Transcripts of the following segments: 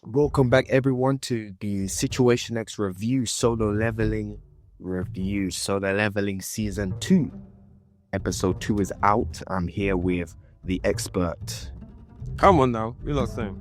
Welcome back, everyone, to the Situation X review, solo leveling season 2. Episode 2 is out. I'm here with the expert. Come on now, you're not saying.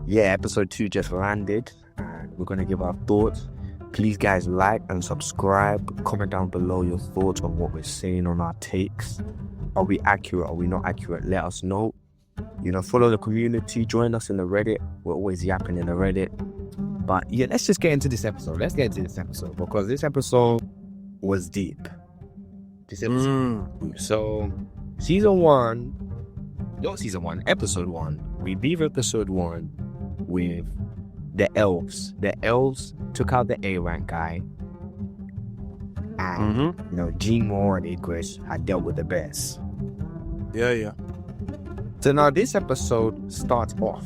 Yeah, episode 2 just landed, and we're going to give our thoughts. Please, guys, like and subscribe. Comment down below your thoughts on what we're saying on our takes. Are we accurate? Are we not accurate? Let us know. Follow the community. Join us in the Reddit. We're always yapping in the Reddit. But yeah, let's just get into this episode. Let's get into this episode because this episode was deep. So, episode 1. We leave episode 1 with the elves. The elves took out the A rank guy. And, Gene Moore and Idris had dealt with the bears. Yeah. So now this episode starts off,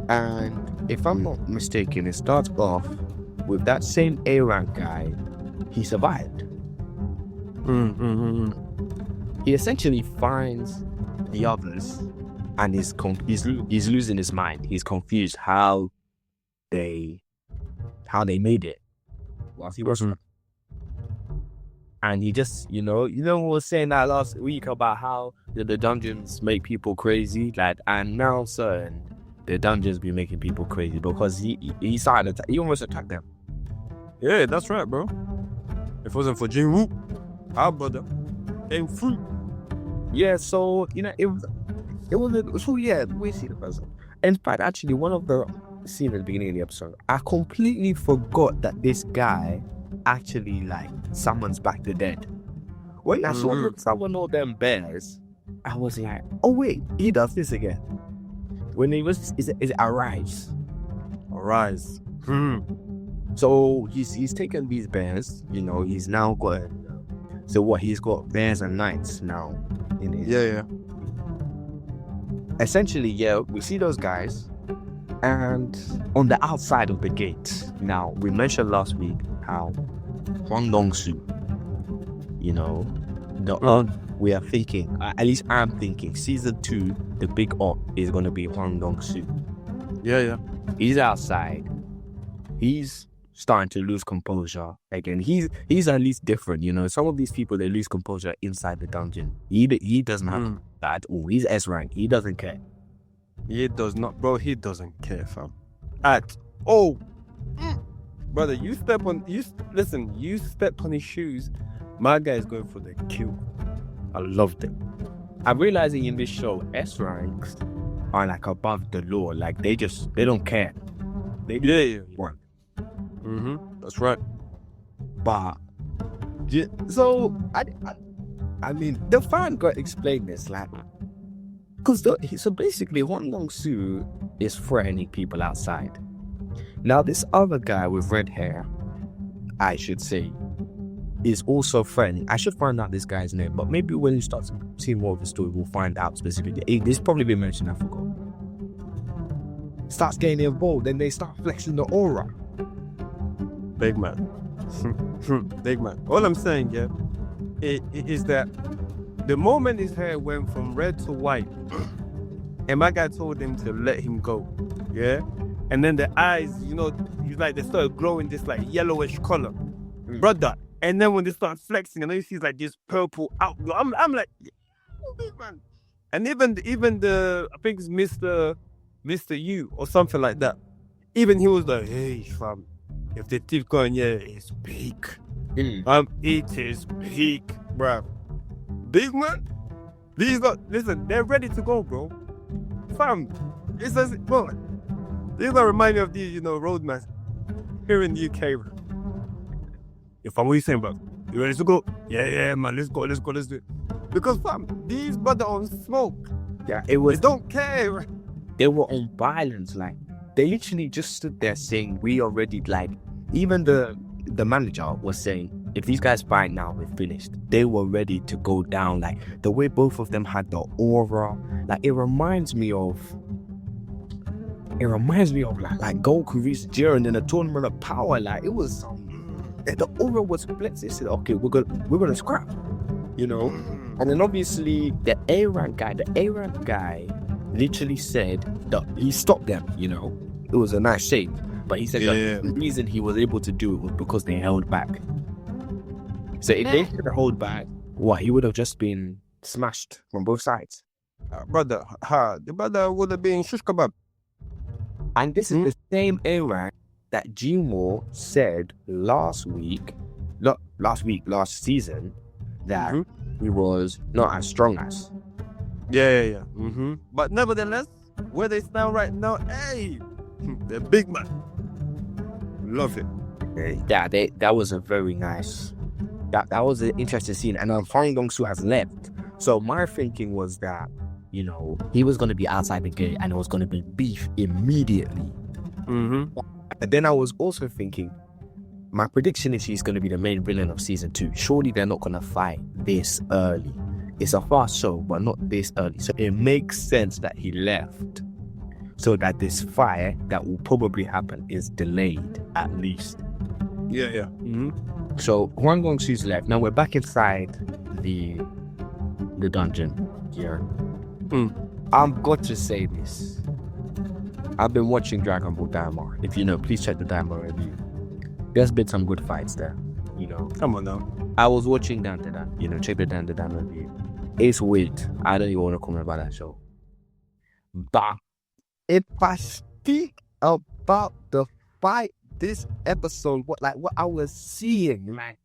and if I'm not mistaken, it starts off with that same A rank guy. He survived. He essentially finds the others, and he's losing his mind. He's confused how they made it whilst he was. And he just, we were saying that last week about how the dungeons make people crazy, and now certain the dungeons be making people crazy because he started he almost attacked them. Yeah, that's right, bro. If it wasn't for Jin Woo, our brother came through. Yeah, so we see the person. In fact, actually, one of the scenes at the beginning of the episode, I completely forgot that this guy actually summons back the dead. When I saw someone all them bears, I was like, oh wait, he does this again. When he was, is it arise? So he's taken these bears. He's now got. So what? He's got bears and knights now in his. Yeah. Essentially, we see those guys, and on the outside of the gate. Now we mentioned last week how Huang Dongsu, we are thinking, at least I'm thinking, season 2, the big op is going to be Huang Dongsu. Yeah. He's outside. He's starting to lose composure again. He's at least different, Some of these people, they lose composure inside the dungeon. He doesn't have that at all. He's S rank. He doesn't care. He does not, bro. He doesn't care, fam. At all. Brother, you stepped on his shoes. My guy is going for the kill. I loved it. I'm realizing in this show, S ranks are above the law. They don't care. They want. That's right. But so I mean, the fan got to explain this, so basically, Huang Dongsu is threatening people outside. Now, this other guy with red hair, I should say, is also threatening. I should find out this guy's name, but maybe when you start seeing more of the story, we'll find out specifically. This probably been mentioned, I forgot. Starts getting involved, then they start flexing the aura. Big man. Big man. All I'm saying, is that the moment his hair went from red to white, and my guy told him to let him go, and then the eyes, they started glowing this yellowish color, brother. And then when they start flexing, and then you see this purple outlook, I'm like, big man. And even the, I think it's Mr. U or something like that. Even he was like, hey fam, if they keep going, it's peak. It is peak, bruh. Big man, these are, listen, they're ready to go, bro. Fam, it says, bro, these are remind me of these, roadmans here in the UK, bro. If I'm what you saying, bro, you ready to go? Yeah, man, let's go, do it. Because fam, these brothers on smoke. Yeah, it was. They don't care. They were on violence, they literally just stood there saying, we already, even the manager was saying, if these guys fight now, we're finished. They were ready to go down. The way both of them had the aura, it reminds me of Goku vs Jiren in a tournament of power. It was the aura was flexed. They said, okay, we're gonna scrap, And then obviously the A rank guy literally said that he stopped them, you know. It was a nice shame. But he said that the reason he was able to do it was because they held back. So if they didn't hold back, he would have just been smashed from both sides. The brother would have been shish kebab. And this is the same era that Gmo said last season, that he was not as strong as. Yeah. But nevertheless, where they stand right now, hey, they're big man. Love it. Yeah, that was a very nice. That was an interesting scene. And Fang Dong-soo has left. So my thinking was that, you know, he was going to be outside the gate and it was going to be beef immediately. And then I was also thinking, my prediction is he's going to be the main villain of season 2. Surely they're not going to fight this early. It's a fast show, but not this early. So it makes sense that he left, so that this fire that will probably happen is delayed, at least. Yeah. So Hwang Gong-soo's left. Now we're back inside the dungeon here. I'm got to say this. I've been watching Dragon Ball Daima. If you know, please check the Daima review. There's been some good fights there, you know. Come on now. I was watching Dan to Dan, you know, check the Dan to Dan review. It's weird. I don't even want to comment about that show. But if I speak about the fight this episode, what I was seeing, man.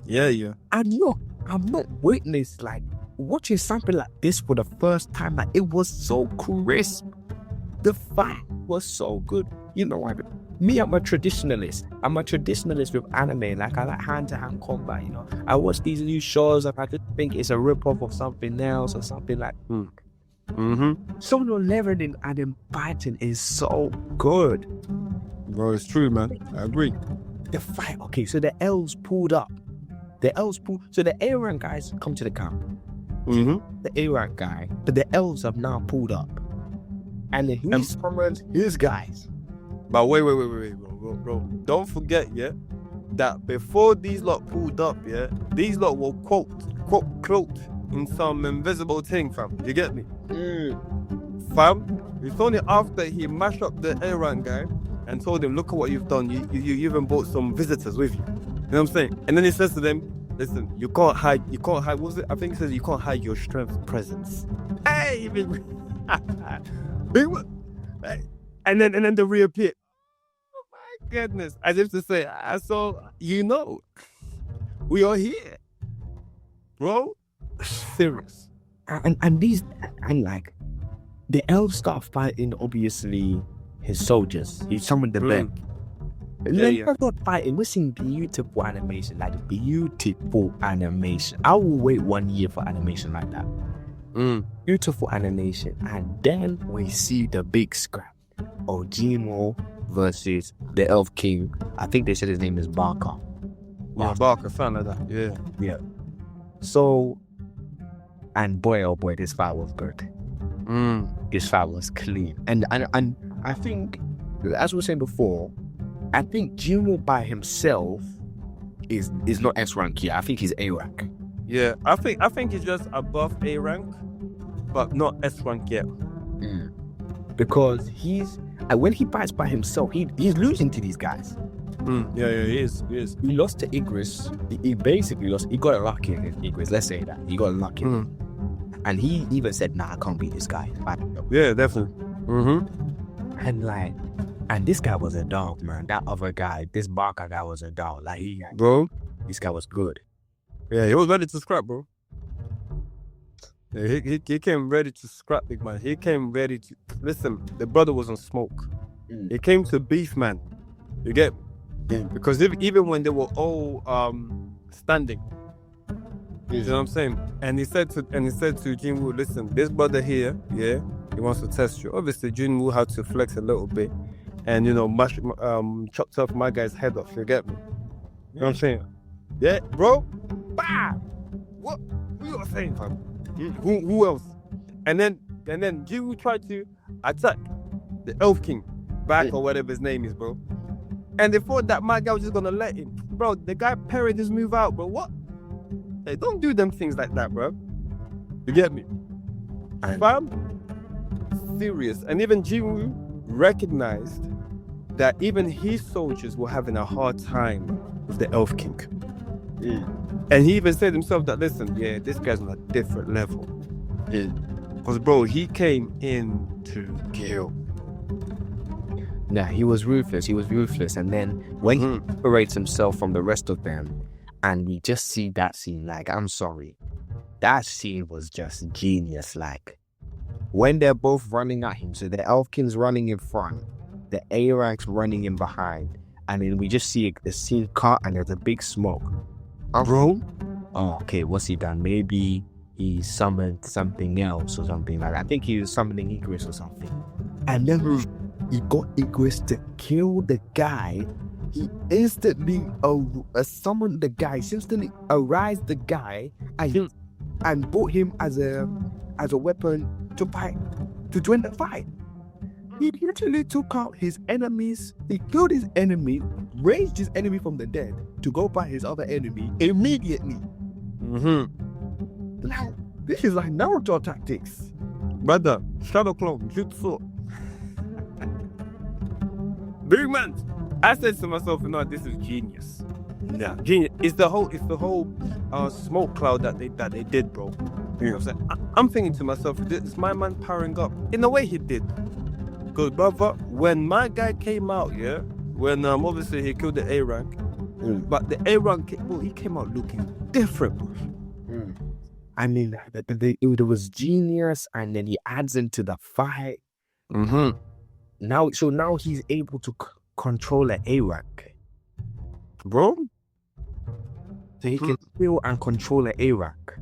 Yeah. And look, I'm not witness like watching something like this for the first time. Like, it was so crisp. The fight was so good. You know, I'm a traditionalist. I'm a traditionalist with anime. Like, I like hand-to-hand combat, you know. I watch these new shows. I just think it's a rip-off of something else or something like. Solo leveling and then fighting is so good. Bro, it's true, man. I agree. The fight, okay, so the elves pulled up. So the A-rank guys come to the camp. The A-rank guy, but the elves have now pulled up. And then he summoned his guys. But wait, bro. Don't forget, yeah, that before these lot pulled up, yeah, these lot were cloaked in some invisible thing, fam. You get me? Fam, it's only after he mashed up the A-rank guy and told him, look at what you've done. You even brought some visitors with you. You know what I'm saying? And then he says to them, listen, you can't hide, what was it? I think he says you can't hide your strength presence. Hey, and then they reappear. Oh my goodness. As if to say, I saw, you know, we are here. Bro, serious. And like, the elves start fighting, obviously, his soldiers. He summoned the men. And then we're not fighting. We're seeing beautiful animation. Like, beautiful animation. I will wait 1 year for animation like that. Beautiful animation. And then we see the big scrap of Gmo versus the Elf King. I think they said his name is Barker. Yeah, Barker, fan like that. Yeah. So, and boy, oh boy, this fight was good. This fight was clean. And I think, as we were saying before, I think Gmo by himself is not S rank here. I think he's A rank. Yeah, I think he's just above A rank, but not S rank yet. Because when he fights by himself, he's losing to these guys. Yeah, he is. He lost to Igris. He basically lost. He got lucky against Igris. Let's say that he got lucky. And he even said, "Nah, I can't beat this guy." Yeah, definitely. And this guy was a dog, man. That other guy, this Barker guy, was a dog. Like, this guy was good. Yeah, he was ready to scrap, bro. Yeah, he came ready to scrap, big man. He came ready to listen. The brother was on smoke. He came to beef, man. You get? Yeah. Because even when they were all standing, you know what I'm saying? And he said to Jinwoo, listen, this brother here, yeah, he wants to test you. Obviously, Jinwoo had to flex a little bit, and chopped off my guy's head off. You get me? You know what I'm saying? Yeah, bro. Bam! What you are saying, fam? Who else? And then Jinwoo tried to attack the Elf King back or whatever his name is, bro. And they thought that my guy was just gonna let him. Bro, the guy parried his move out, bro. What? Hey, don't do them things like that, bro. You get me? Fam, serious. And even Jinwoo recognized that even his soldiers were having a hard time with the Elf King. And he even said himself that, listen, this guy's on a different level. Because, bro, he came in to kill. Nah, he was ruthless. And then when he separates himself from the rest of them, and we just see that scene, like, I'm sorry. That scene was just genius. Like, when they're both running at him, so the Elf King's running in front, the A-Rank's running in behind, and then we just see the scene cut and there's a big smoke. Bro? Oh, okay, what's he done? Maybe he summoned something else or something like that. I think he was summoning Igris or something. And then he got Igris to kill the guy. He instantly summoned the guy, instantly arised the guy, and brought him as a weapon to fight, to join the fight. He literally took out his enemies. He killed his enemy, raised his enemy from the dead to go fight his other enemy immediately. Now, this is like Naruto tactics. Brother, Shadow Clone, Jutsu. Big man, I said to myself, no, this is genius. Nah, genius. It's the whole smoke cloud that they did, bro. You know what I'm saying? I'm thinking to myself, it's my man powering up. In a way, he did. Because, brother, when my guy came out, when obviously he killed the A-Rank, but the A-Rank, he came out looking different. I mean, it was genius, and then he adds into the fight. Now he's able to control an A-Rank. Bro? So he can feel and control an A-Rank.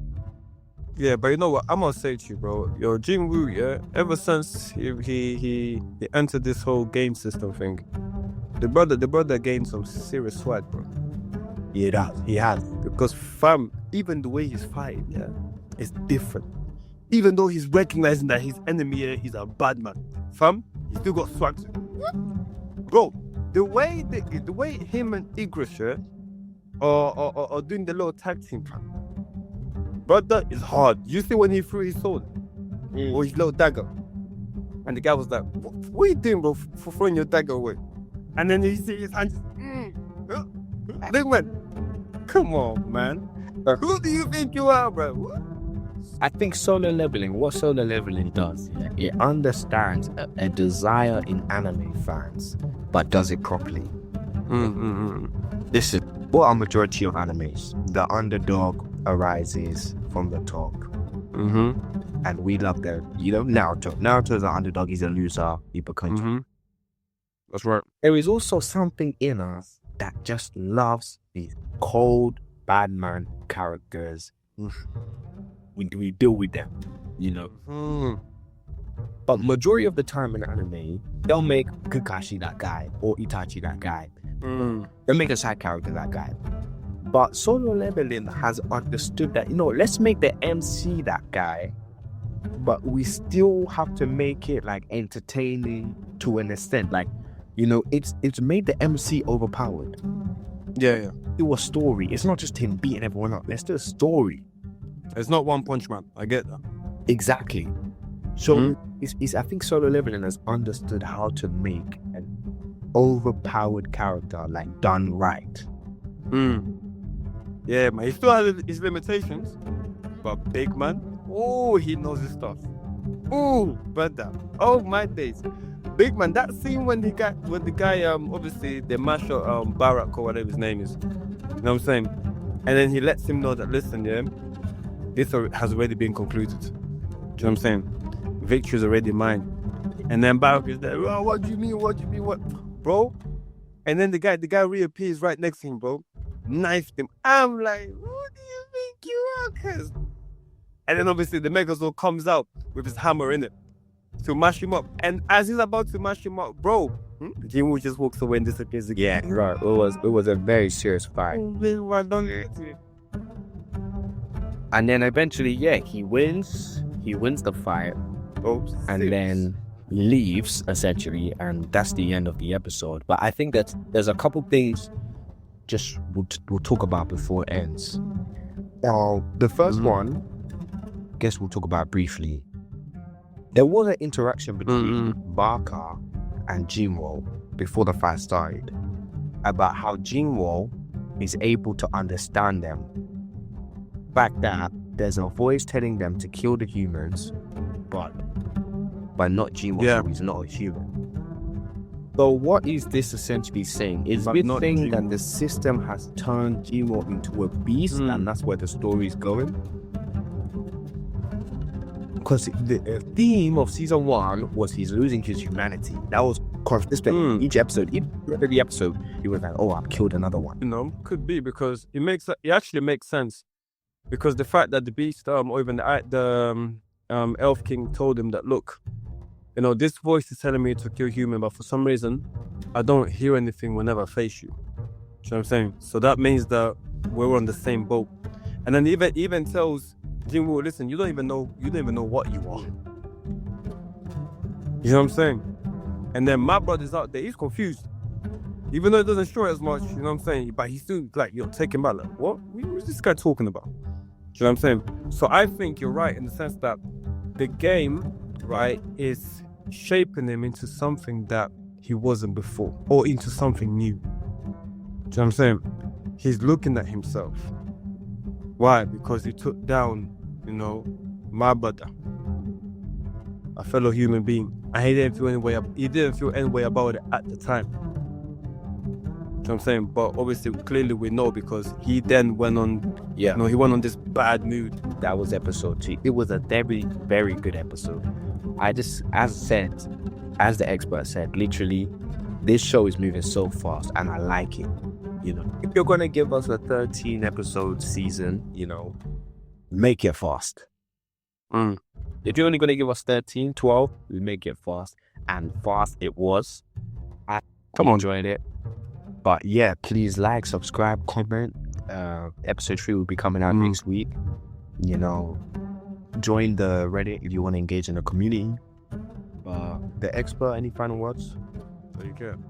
Yeah, but you know what? I'm gonna say to you, bro. Yo, Jinwoo, ever since he entered this whole game system thing, the brother gained some serious swag, bro. Yeah, he has. Because fam, even the way he's fighting, is different. Even though he's recognizing that his enemy is a bad man, fam, he still got swag. Bro, the way him and Igris are doing the little tag team, fam. Brother, it's hard. You see when he threw his sword or his little dagger, and the guy was like, "What are you doing, bro, for throwing your dagger away?" And then you see his hand just, Big man, come on, man. Who do you think you are, bro? What? I think what solo leveling does, it understands a desire in anime fans, but does it properly. This is what a majority of animes. The underdog arises from the top. And we love that. Naruto. Naruto's an underdog, he's a loser, he becomes. That's right. There is also something in us that just loves these cold, bad man characters. We deal with them, But majority of the time in anime, they'll make Kakashi that guy or Itachi that guy. They'll make a side character that guy. But solo leveling has understood that, let's make the MC that guy, but we still have to make it like entertaining to an extent. Like, it's made the MC overpowered. Yeah. Do a story. It's not just him beating everyone up. Let's do a story. It's not One Punch Man. I get that. Exactly. So I think solo leveling has understood how to make an overpowered character like done right. Yeah, man. He still has his limitations, but big man, he knows his stuff. Brother. Oh my days. Big man, that scene when the guy obviously the marshal Barak or whatever his name is. You know what I'm saying? And then he lets him know that, listen, this has already been concluded. Do you know what I'm saying? Victory is already mine. And then Barak is there, what do you mean? What? Bro? And then the guy reappears right next to him, bro. Knifed him. I'm like, who do you think you are, cuz? And then obviously the Megazord comes out with his hammer in it to mash him up. And as he's about to mash him up, bro, Jinwoo just walks away and disappears again. Yeah, right. It was a very serious fight. And then eventually, he wins. He wins the fight. And then leaves, essentially. And that's the end of the episode. But I think that there's a couple things we'll talk about before it ends. The first one, I guess we'll talk about briefly. There was an interaction between Barker and Jinwo before the fight started about how Jinwo is able to understand them. The fact that there's a voice telling them to kill the humans, but not Jinwo, so he's not a human. So what is this essentially saying? Is it saying that the system has turned Jinwo into a beast and that's where the story is going? Because the theme of season 1 was he's losing his humanity. That was consistent. Each episode, every episode, he was like, "Oh, I've killed another one." You know, could be because it actually makes sense. Because the fact that the beast, or even the Elf King told him that, look, you know, this voice is telling me to kill human, but for some reason, I don't hear anything whenever I face you. Do you know what I'm saying? So that means that we're on the same boat. And then even tells Jinwoo, listen, you don't even know what you are. You know what I'm saying? And then my brother's out there, he's confused. Even though it doesn't show it as much, you know what I'm saying? But he's still like, you're taking back, like, what is this guy talking about? Do you know what I'm saying? So I think you're right in the sense that the game, right, is shaping him into something that he wasn't before, or into something new. Do you know what I'm saying? He's looking at himself. Why? Because he took down, you know, my brother, a fellow human being, and he didn't feel any way about it at the time. You know what I'm saying? But obviously, clearly we know because he then went on, he went on this bad mood. That was episode 2. It was a very, very good episode. As the expert said, literally, this show is moving so fast and I like it. You know, if you're going to give us a 13 episode season, you know, make it fast. If you're only going to give us 13, 12, we make it fast. And fast it was. I enjoyed it. But yeah, please like, subscribe, comment. Episode 3 will be coming out next week. You know, join the Reddit if you want to engage in the community. The expert, any final words? So you can.